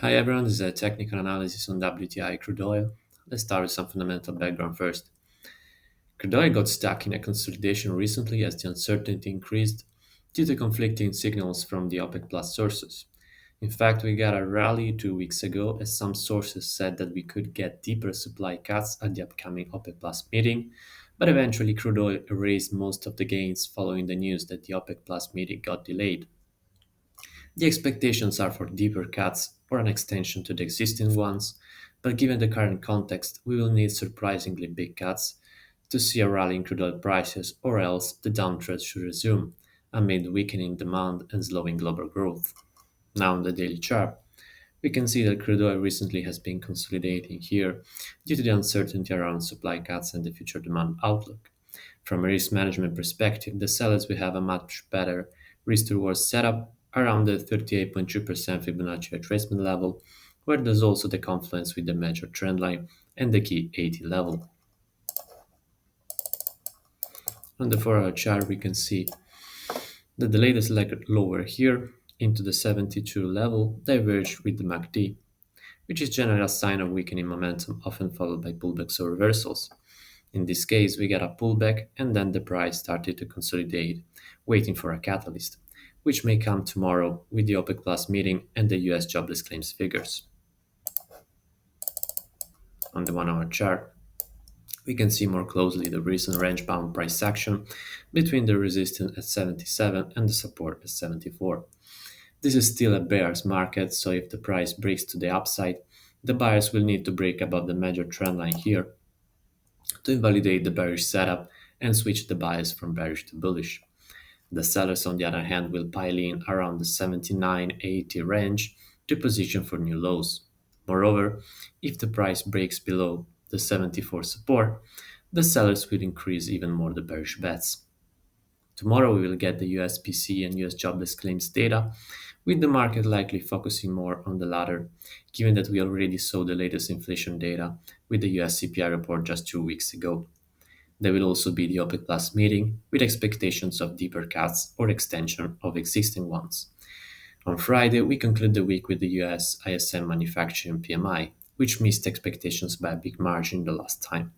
Hi everyone, this is a technical analysis on WTI Crude Oil. Let's start with some fundamental background first. Crude oil got stuck in a consolidation recently as the uncertainty increased due to conflicting signals from the OPEC Plus sources. In fact, we got a rally 2 weeks ago as some sources said that we could get deeper supply cuts at the upcoming OPEC Plus meeting, but eventually crude oil erased most of the gains following the news that the OPEC Plus meeting got delayed. The expectations are for deeper cuts or an extension to the existing ones, but given the current context, we will need surprisingly big cuts to see a rally in crude oil prices, or else the downtrend should resume amid weakening demand and slowing global growth. Now, on the daily chart, we can see that crude oil recently has been consolidating here due to the uncertainty around supply cuts and the future demand outlook. From a risk management perspective, the sellers will have a much better risk to reward setup around the 38.2% Fibonacci retracement level, where there's also the confluence with the major trend line and the key 80 level. On the 4-hour chart, we can see that the latest leg lower here into the 72 level diverged with the MACD, which is generally a sign of weakening momentum, often followed by pullbacks or reversals. In this case, we got a pullback and then the price started to consolidate, waiting for a catalyst, which may come tomorrow with the OPEC Plus meeting and the US jobless claims figures. On the 1-hour chart, we can see more closely the recent range-bound price action between the resistance at 77 and the support at 74. This is still a bear's market, so if the price breaks to the upside, the buyers will need to break above the major trend line here to invalidate the bearish setup and switch the bias from bearish to bullish. The sellers, on the other hand, will pile in around the 79.80 range to position for new lows. Moreover, if the price breaks below the 74 support, the sellers will increase even more the bearish bets. Tomorrow we will get the US PC and US jobless claims data, with the market likely focusing more on the latter, given that we already saw the latest inflation data with the US CPI report just 2 weeks ago. There will also be the OPEC Plus meeting, with expectations of deeper cuts or extension of existing ones. On Friday, we conclude the week with the US ISM manufacturing PMI, which missed expectations by a big margin the last time.